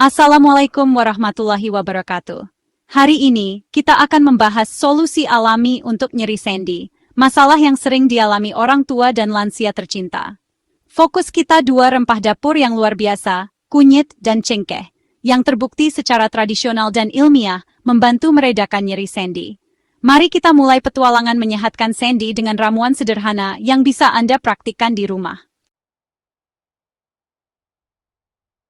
Assalamualaikum warahmatullahi wabarakatuh. Hari ini, kita akan membahas solusi alami untuk nyeri sendi, masalah yang sering dialami orang tua dan lansia tercinta. Fokus kita dua rempah dapur yang luar biasa, kunyit dan cengkeh, yang terbukti secara tradisional dan ilmiah membantu meredakan nyeri sendi. Mari kita mulai petualangan menyehatkan sendi dengan ramuan sederhana yang bisa Anda praktikkan di rumah.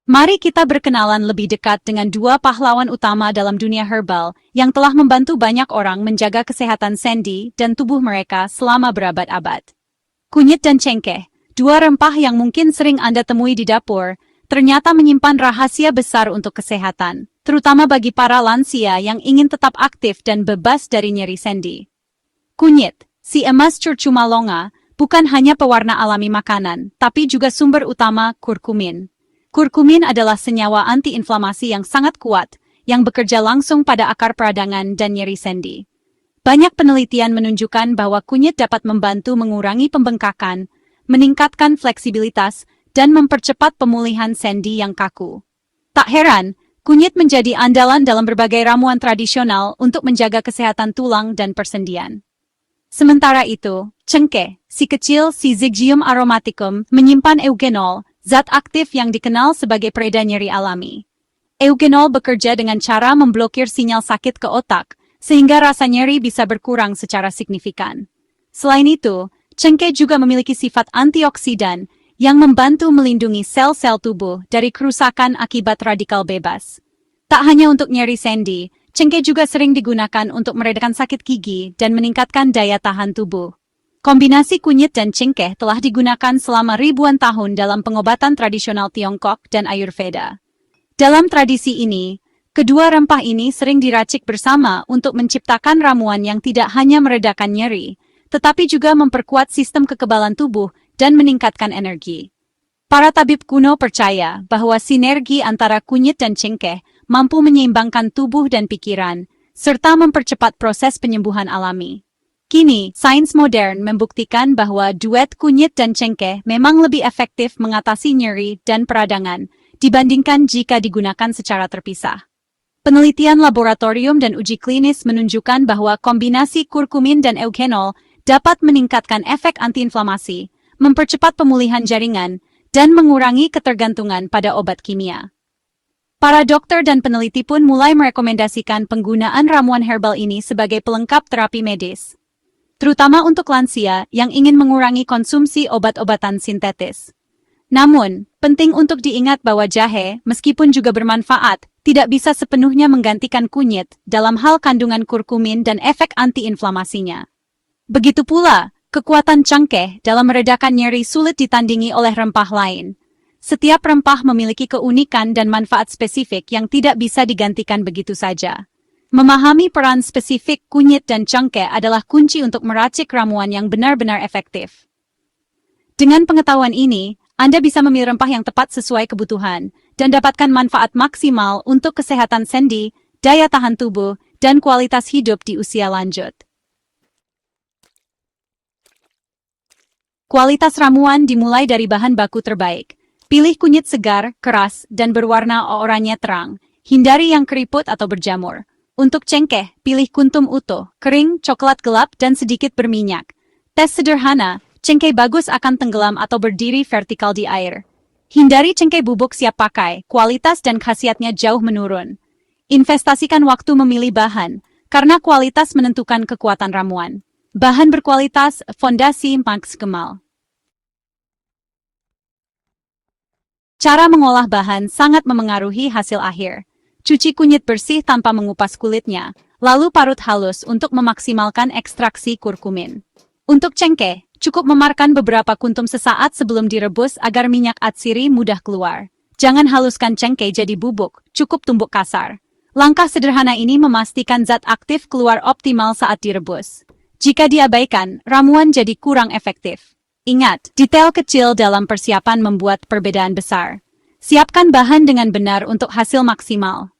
Mari kita berkenalan lebih dekat dengan dua pahlawan utama dalam dunia herbal yang telah membantu banyak orang menjaga kesehatan sendi dan tubuh mereka selama berabad-abad. Kunyit dan cengkeh, dua rempah yang mungkin sering Anda temui di dapur, ternyata menyimpan rahasia besar untuk kesehatan, terutama bagi para lansia yang ingin tetap aktif dan bebas dari nyeri sendi. Kunyit, si emas curcuma longa, bukan hanya pewarna alami makanan, tapi juga sumber utama kurkumin. Kurkumin adalah senyawa antiinflamasi yang sangat kuat, yang bekerja langsung pada akar peradangan dan nyeri sendi. Banyak penelitian menunjukkan bahwa kunyit dapat membantu mengurangi pembengkakan, meningkatkan fleksibilitas, dan mempercepat pemulihan sendi yang kaku. Tak heran, kunyit menjadi andalan dalam berbagai ramuan tradisional untuk menjaga kesehatan tulang dan persendian. Sementara itu, cengkeh, si kecil Syzygium aromaticum, menyimpan eugenol, zat aktif yang dikenal sebagai pereda nyeri alami. Eugenol bekerja dengan cara memblokir sinyal sakit ke otak, sehingga rasa nyeri bisa berkurang secara signifikan. Selain itu, cengkeh juga memiliki sifat antioksidan yang membantu melindungi sel-sel tubuh dari kerusakan akibat radikal bebas. Tak hanya untuk nyeri sendi, cengkeh juga sering digunakan untuk meredakan sakit gigi dan meningkatkan daya tahan tubuh. Kombinasi kunyit dan cengkeh telah digunakan selama ribuan tahun dalam pengobatan tradisional Tiongkok dan Ayurveda. Dalam tradisi ini, kedua rempah ini sering diracik bersama untuk menciptakan ramuan yang tidak hanya meredakan nyeri, tetapi juga memperkuat sistem kekebalan tubuh dan meningkatkan energi. Para tabib kuno percaya bahwa sinergi antara kunyit dan cengkeh mampu menyeimbangkan tubuh dan pikiran, serta mempercepat proses penyembuhan alami. Kini, sains modern membuktikan bahwa duet kunyit dan cengkeh memang lebih efektif mengatasi nyeri dan peradangan dibandingkan jika digunakan secara terpisah. Penelitian laboratorium dan uji klinis menunjukkan bahwa kombinasi kurkumin dan eugenol dapat meningkatkan efek antiinflamasi, mempercepat pemulihan jaringan, dan mengurangi ketergantungan pada obat kimia. Para dokter dan peneliti pun mulai merekomendasikan penggunaan ramuan herbal ini sebagai pelengkap terapi medis, terutama untuk lansia yang ingin mengurangi konsumsi obat-obatan sintetis. Namun, penting untuk diingat bahwa jahe, meskipun juga bermanfaat, tidak bisa sepenuhnya menggantikan kunyit dalam hal kandungan kurkumin dan efek antiinflamasinya. Begitu pula, kekuatan cengkeh dalam meredakan nyeri sulit ditandingi oleh rempah lain. Setiap rempah memiliki keunikan dan manfaat spesifik yang tidak bisa digantikan begitu saja. Memahami peran spesifik kunyit dan cengkeh adalah kunci untuk meracik ramuan yang benar-benar efektif. Dengan pengetahuan ini, Anda bisa memilih rempah yang tepat sesuai kebutuhan dan dapatkan manfaat maksimal untuk kesehatan sendi, daya tahan tubuh, dan kualitas hidup di usia lanjut. Kualitas ramuan dimulai dari bahan baku terbaik. Pilih kunyit segar, keras, dan berwarna oranye terang. Hindari yang keriput atau berjamur. Untuk cengkeh, pilih kuntum utuh, kering, coklat gelap, dan sedikit berminyak. Tes sederhana, cengkeh bagus akan tenggelam atau berdiri vertikal di air. Hindari cengkeh bubuk siap pakai, kualitas dan khasiatnya jauh menurun. Investasikan waktu memilih bahan, karena kualitas menentukan kekuatan ramuan. Bahan berkualitas, fondasi Max Kemal. Cara mengolah bahan sangat memengaruhi hasil akhir. Cuci kunyit bersih tanpa mengupas kulitnya, lalu parut halus untuk memaksimalkan ekstraksi kurkumin. Untuk cengkeh, cukup memarkan beberapa kuntum sesaat sebelum direbus agar minyak atsiri mudah keluar. Jangan haluskan cengkeh jadi bubuk, cukup tumbuk kasar. Langkah sederhana ini memastikan zat aktif keluar optimal saat direbus. Jika diabaikan, ramuan jadi kurang efektif. Ingat, detail kecil dalam persiapan membuat perbedaan besar. Siapkan bahan dengan benar untuk hasil maksimal.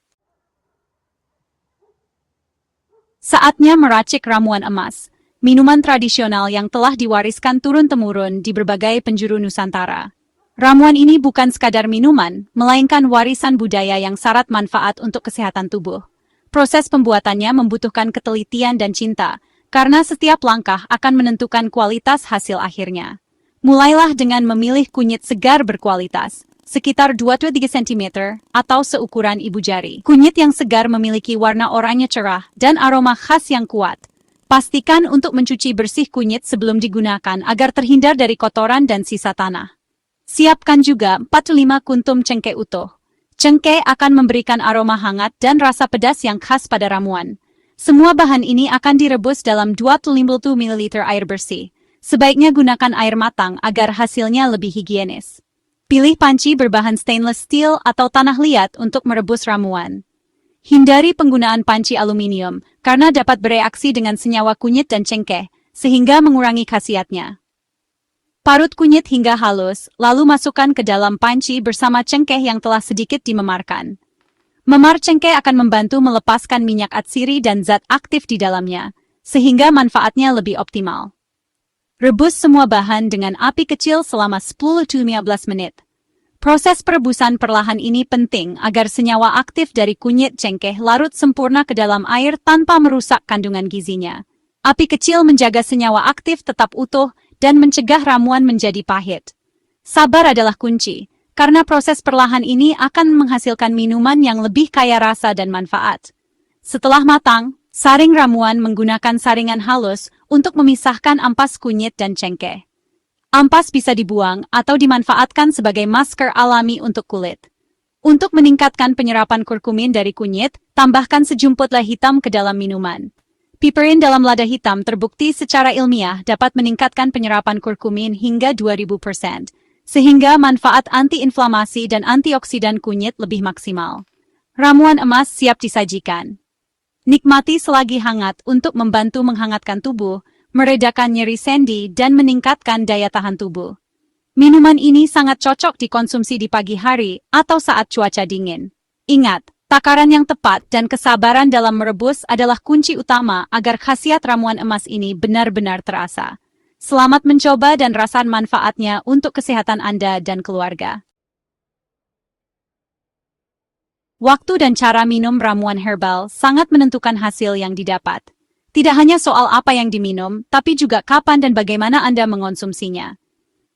Saatnya meracik ramuan emas, minuman tradisional yang telah diwariskan turun-temurun di berbagai penjuru Nusantara. Ramuan ini bukan sekadar minuman, melainkan warisan budaya yang syarat manfaat untuk kesehatan tubuh. Proses pembuatannya membutuhkan ketelitian dan cinta, karena setiap langkah akan menentukan kualitas hasil akhirnya. Mulailah dengan memilih kunyit segar berkualitas, sekitar 2-3 cm atau seukuran ibu jari. Kunyit yang segar memiliki warna oranye cerah dan aroma khas yang kuat. Pastikan untuk mencuci bersih kunyit sebelum digunakan agar terhindar dari kotoran dan sisa tanah. Siapkan juga 4-5 kuntum cengkeh utuh. Cengkeh akan memberikan aroma hangat dan rasa pedas yang khas pada ramuan. Semua bahan ini akan direbus dalam 250 ml air bersih. Sebaiknya gunakan air matang agar hasilnya lebih higienis. Pilih panci berbahan stainless steel atau tanah liat untuk merebus ramuan. Hindari penggunaan panci aluminium karena dapat bereaksi dengan senyawa kunyit dan cengkeh, sehingga mengurangi khasiatnya. Parut kunyit hingga halus, lalu masukkan ke dalam panci bersama cengkeh yang telah sedikit dimemarkan. Memar cengkeh akan membantu melepaskan minyak atsiri dan zat aktif di dalamnya, sehingga manfaatnya lebih optimal. Rebus semua bahan dengan api kecil selama 10-15 menit. Proses perebusan perlahan ini penting agar senyawa aktif dari kunyit cengkeh larut sempurna ke dalam air tanpa merusak kandungan gizinya. Api kecil menjaga senyawa aktif tetap utuh dan mencegah ramuan menjadi pahit. Sabar adalah kunci, karena proses perlahan ini akan menghasilkan minuman yang lebih kaya rasa dan manfaat. Setelah matang, saring ramuan menggunakan saringan halus untuk memisahkan ampas kunyit dan cengkeh. Ampas bisa dibuang atau dimanfaatkan sebagai masker alami untuk kulit. Untuk meningkatkan penyerapan kurkumin dari kunyit, tambahkan sejumput lada hitam ke dalam minuman. Piperin dalam lada hitam terbukti secara ilmiah dapat meningkatkan penyerapan kurkumin hingga 2000%, sehingga manfaat antiinflamasi dan antioksidan kunyit lebih maksimal. Ramuan emas siap disajikan. Nikmati selagi hangat untuk membantu menghangatkan tubuh, meredakan nyeri sendi, dan meningkatkan daya tahan tubuh. Minuman ini sangat cocok dikonsumsi di pagi hari atau saat cuaca dingin. Ingat, takaran yang tepat dan kesabaran dalam merebus adalah kunci utama agar khasiat ramuan emas ini benar-benar terasa. Selamat mencoba dan rasakan manfaatnya untuk kesehatan Anda dan keluarga. Waktu dan cara minum ramuan herbal sangat menentukan hasil yang didapat. Tidak hanya soal apa yang diminum, tapi juga kapan dan bagaimana Anda mengonsumsinya.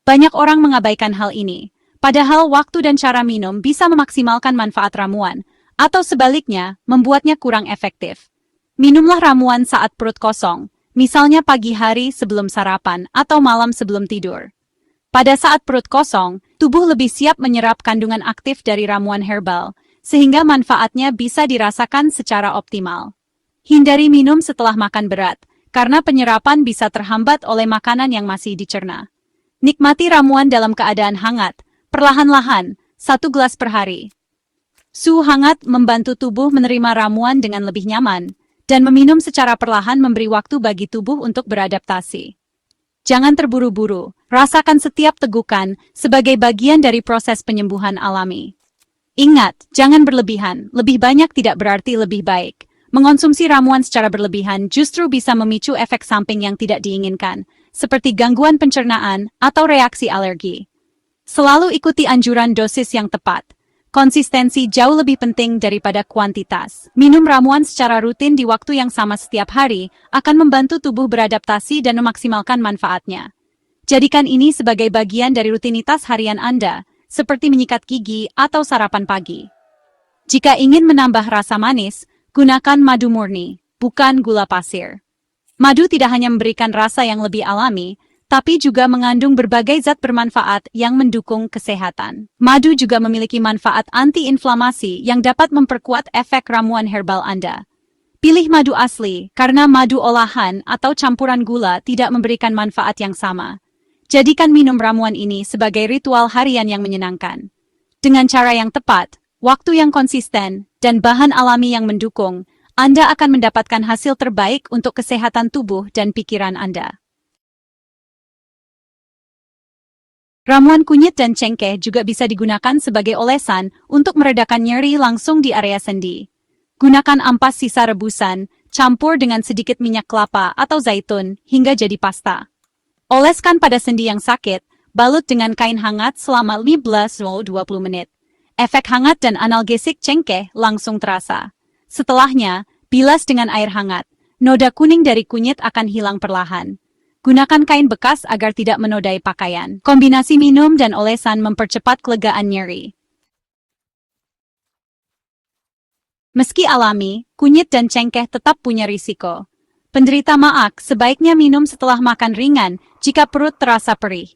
Banyak orang mengabaikan hal ini, padahal waktu dan cara minum bisa memaksimalkan manfaat ramuan, atau sebaliknya, membuatnya kurang efektif. Minumlah ramuan saat perut kosong, misalnya pagi hari sebelum sarapan atau malam sebelum tidur. Pada saat perut kosong, tubuh lebih siap menyerap kandungan aktif dari ramuan herbal, sehingga manfaatnya bisa dirasakan secara optimal. Hindari minum setelah makan berat, karena penyerapan bisa terhambat oleh makanan yang masih dicerna. Nikmati ramuan dalam keadaan hangat, perlahan-lahan, 1 gelas per hari. Suhu hangat membantu tubuh menerima ramuan dengan lebih nyaman, dan meminum secara perlahan memberi waktu bagi tubuh untuk beradaptasi. Jangan terburu-buru, rasakan setiap tegukan sebagai bagian dari proses penyembuhan alami. Ingat, jangan berlebihan, lebih banyak tidak berarti lebih baik. Mengonsumsi ramuan secara berlebihan justru bisa memicu efek samping yang tidak diinginkan, seperti gangguan pencernaan atau reaksi alergi. Selalu ikuti anjuran dosis yang tepat. Konsistensi jauh lebih penting daripada kuantitas. Minum ramuan secara rutin di waktu yang sama setiap hari akan membantu tubuh beradaptasi dan memaksimalkan manfaatnya. Jadikan ini sebagai bagian dari rutinitas harian Anda, seperti menyikat gigi atau sarapan pagi. Jika ingin menambah rasa manis, gunakan madu murni, bukan gula pasir. Madu tidak hanya memberikan rasa yang lebih alami, tapi juga mengandung berbagai zat bermanfaat yang mendukung kesehatan. Madu juga memiliki manfaat anti-inflamasi yang dapat memperkuat efek ramuan herbal Anda. Pilih madu asli, karena madu olahan atau campuran gula tidak memberikan manfaat yang sama. Jadikan minum ramuan ini sebagai ritual harian yang menyenangkan. Dengan cara yang tepat, waktu yang konsisten, dan bahan alami yang mendukung, Anda akan mendapatkan hasil terbaik untuk kesehatan tubuh dan pikiran Anda. Ramuan kunyit dan cengkeh juga bisa digunakan sebagai olesan untuk meredakan nyeri langsung di area sendi. Gunakan ampas sisa rebusan, campur dengan sedikit minyak kelapa atau zaitun hingga jadi pasta. Oleskan pada sendi yang sakit, balut dengan kain hangat selama 15-20 menit. Efek hangat dan analgesik cengkeh langsung terasa. Setelahnya, bilas dengan air hangat. Noda kuning dari kunyit akan hilang perlahan. Gunakan kain bekas agar tidak menodai pakaian. Kombinasi minum dan olesan mempercepat kelegaan nyeri. Meski alami, kunyit dan cengkeh tetap punya risiko. Penderita maag sebaiknya minum setelah makan ringan jika perut terasa perih.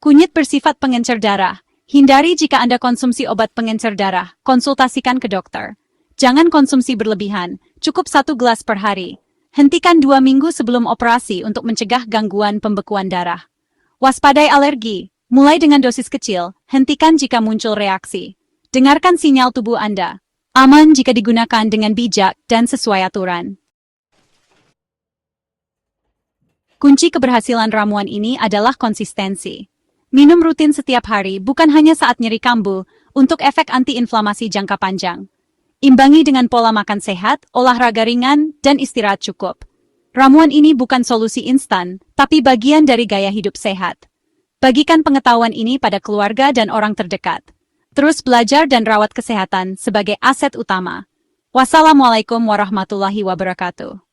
Kunyit bersifat pengencer darah. Hindari jika Anda konsumsi obat pengencer darah, konsultasikan ke dokter. Jangan konsumsi berlebihan, cukup 1 gelas per hari. Hentikan 2 minggu sebelum operasi untuk mencegah gangguan pembekuan darah. Waspadai alergi, mulai dengan dosis kecil, hentikan jika muncul reaksi. Dengarkan sinyal tubuh Anda. Aman jika digunakan dengan bijak dan sesuai aturan. Kunci keberhasilan ramuan ini adalah konsistensi. Minum rutin setiap hari bukan hanya saat nyeri kambuh, untuk efek antiinflamasi jangka panjang. Imbangi dengan pola makan sehat, olahraga ringan, dan istirahat cukup. Ramuan ini bukan solusi instan, tapi bagian dari gaya hidup sehat. Bagikan pengetahuan ini pada keluarga dan orang terdekat. Terus belajar dan rawat kesehatan sebagai aset utama. Wassalamualaikum warahmatullahi wabarakatuh.